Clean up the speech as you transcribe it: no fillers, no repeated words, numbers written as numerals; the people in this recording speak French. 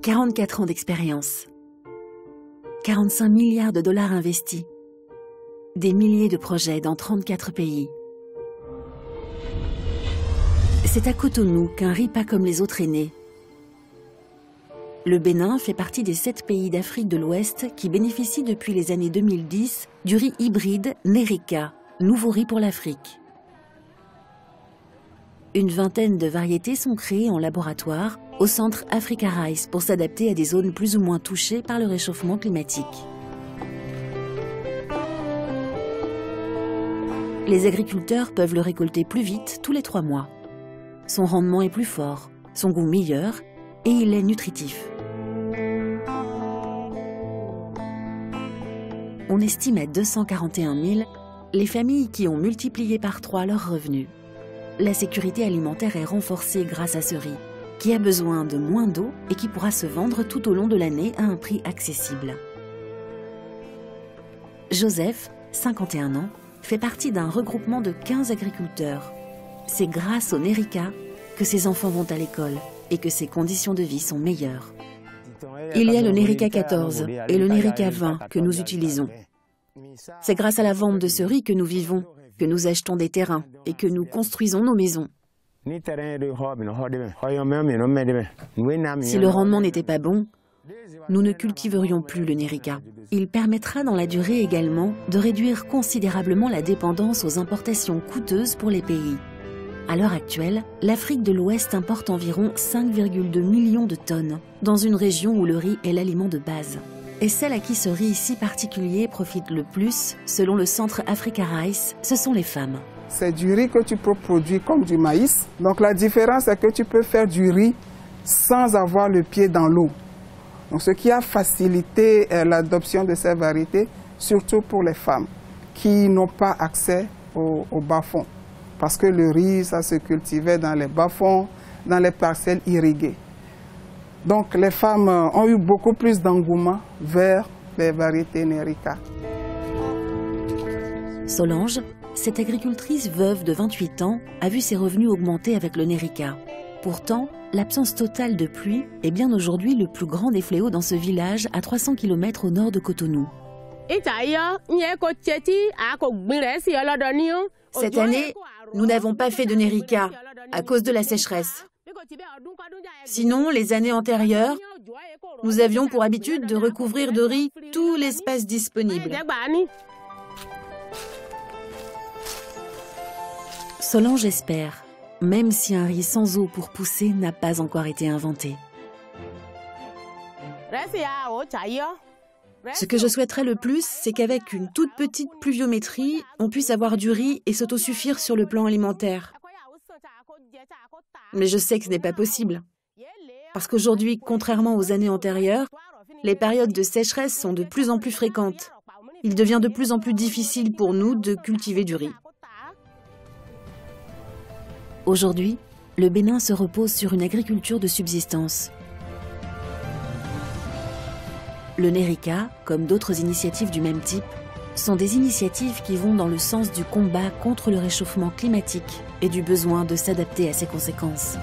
44 ans d'expérience, 45 milliards de dollars investis, des milliers de projets dans 34 pays. C'est à Cotonou qu'un riz pas comme les autres est né. Le Bénin fait partie des 7 pays d'Afrique de l'Ouest qui bénéficient depuis les années 2010 du riz hybride Nerica, nouveau riz pour l'Afrique. Une vingtaine de variétés sont créées en laboratoire au centre Africa Rice pour s'adapter à des zones plus ou moins touchées par le réchauffement climatique. Les agriculteurs peuvent le récolter plus vite tous les 3 mois. Son rendement est plus fort, son goût meilleur et il est nutritif. On estime à 241 000 les familles qui ont multiplié par 3 leurs revenus. La sécurité alimentaire est renforcée grâce à ce riz, qui a besoin de moins d'eau et qui pourra se vendre tout au long de l'année à un prix accessible. Joseph, 51 ans, fait partie d'un regroupement de 15 agriculteurs. C'est grâce au Nerica que ses enfants vont à l'école et que ses conditions de vie sont meilleures. Il y a le Nerica 14 et le Nerica 20 que nous utilisons. C'est grâce à la vente de ce riz que nous vivons, que nous achetons des terrains et que nous construisons nos maisons. Si le rendement n'était pas bon, nous ne cultiverions plus le Nerica. Il permettra dans la durée également de réduire considérablement la dépendance aux importations coûteuses pour les pays. À l'heure actuelle, l'Afrique de l'Ouest importe environ 5,2 millions de tonnes, dans une région où le riz est l'aliment de base. Et celle à qui ce riz si particulier profite le plus, selon le centre Africa Rice, ce sont les femmes. C'est du riz que tu peux produire comme du maïs. Donc la différence, c'est que tu peux faire du riz sans avoir le pied dans l'eau. Donc ce qui a facilité l'adoption de ces variétés, surtout pour les femmes qui n'ont pas accès au bas-fond. Parce que le riz, ça se cultivait dans les bas-fonds, dans les parcelles irriguées. Donc les femmes ont eu beaucoup plus d'engouement vers les variétés Nerica. Solange, cette agricultrice veuve de 28 ans, a vu ses revenus augmenter avec le Nerica. Pourtant, l'absence totale de pluie est bien aujourd'hui le plus grand des fléaux dans ce village à 300 km au nord de Cotonou. Cette année, nous n'avons pas fait de Nerica à cause de la sécheresse. Sinon, les années antérieures, nous avions pour habitude de recouvrir de riz tout l'espace disponible. Solange espère, même si un riz sans eau pour pousser n'a pas encore été inventé. Ce que je souhaiterais le plus, c'est qu'avec une toute petite pluviométrie, on puisse avoir du riz et s'autosuffire sur le plan alimentaire. Mais je sais que ce n'est pas possible. Parce qu'aujourd'hui, contrairement aux années antérieures, les périodes de sécheresse sont de plus en plus fréquentes. Il devient de plus en plus difficile pour nous de cultiver du riz. Aujourd'hui, le Bénin se repose sur une agriculture de subsistance. Le Nerica, comme d'autres initiatives du même type, sont des initiatives qui vont dans le sens du combat contre le réchauffement climatique et du besoin de s'adapter à ses conséquences.